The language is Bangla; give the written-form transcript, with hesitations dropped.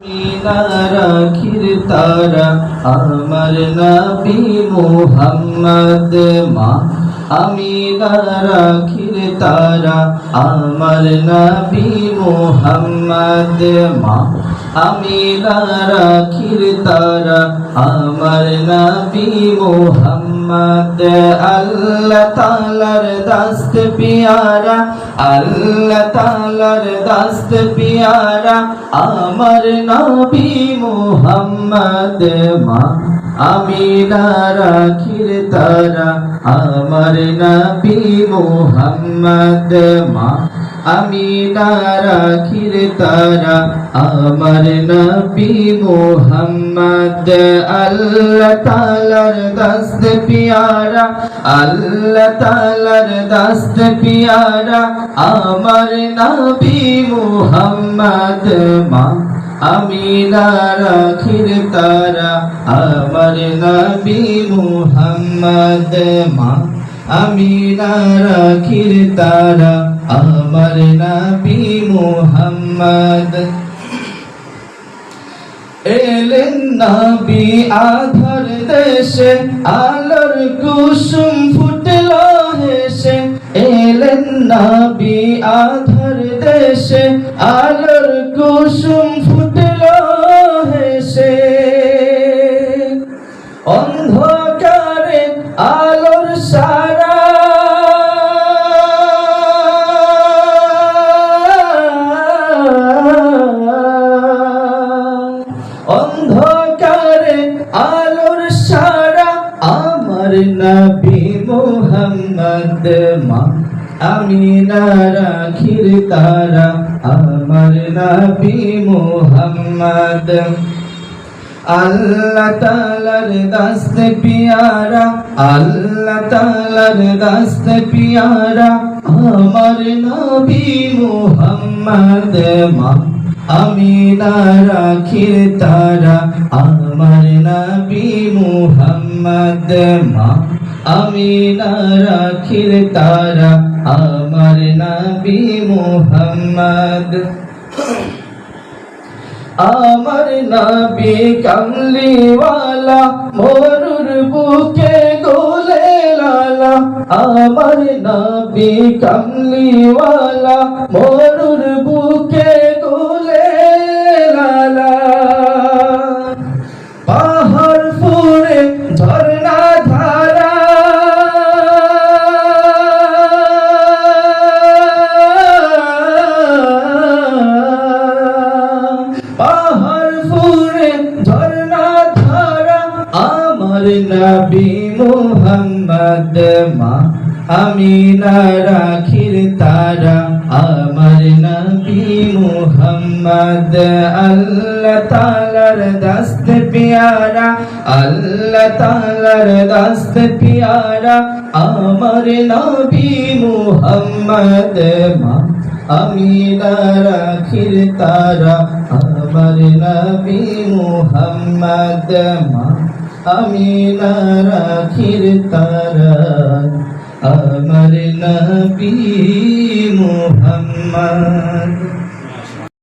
রাখির তারা আমার নবী মুহাম্মদ মা আমিনা রাখির তারা আমার নবী মুহাম্মদ মা আমিনা রাখির তারা আমার নবী মুহাম্মদ আল্লাহ তাআলার দস্ত পিয়ারা আল্লাহ তাআলার দস্ত পিয়ারা আমার নবী মুহাম্মদ মা আমিনা রাখির তারা আমার নবী মুহাম্মদ মা আমিনা রাখির তারা আমার নবী মুহাম্মদ আল্লাহ তাআলার দস্ত পিয়ারা আল্লাহ তাআলার দস্ত পিয়ারা আমার নবী মুহাম্মদ মা আমিনা রাখির তারা আমার নবী মুহাম্মদ মা আমিনা রাখির তারা আমার নবী মুহাম্মদ এলেন নবী আধার দেশে আলোর কুসুম ফুটল হেসে এলেন নবী আধার দেশে আলোর কুসুম ফুটল হেসে অন্ধকারে আলোর সারা অন্ধকারে আলোর সারা আমার নবী মুহাম্মদ মা আমিনা রাখির তারা আমার নবী মুহাম্মদ আল্লাহ তাআলার দস্ত পিয়ারা আল্লাহ তাআলার দস্ত পিয়ারা আমার নবী মুহাম্মদ মা আমিনা রাখির তারা আমার নবী মুহাম্মদ মা আমিনা রাখির তারা আমার নবী মুহাম্মদ আমার নবী কামলিওয়ালা মরুর বুকে গোলে লালা আমার নবী কামলিওয়ালা মরুর বুকে গোলে লালা পাহাড় ফুরে ঝর্ণা ধারা পাহাড় ফুরে ঝর্ণা ধারা আমার নবী মুহাম্মদ মা আমিনা রাখির তারা আমার নবী মুহাম্মদ আল্লাহ তাআলার দস্ত পিয়ারা আল্লাহ তাআলার দস্ত পিয়ারা আমার নবী মুহাম্মদ মা আমিনা রাখির তারা আমার নবী মুহাম্মদ মা আমিনা রাখির তারা আমার নবী মুহাম্মদ।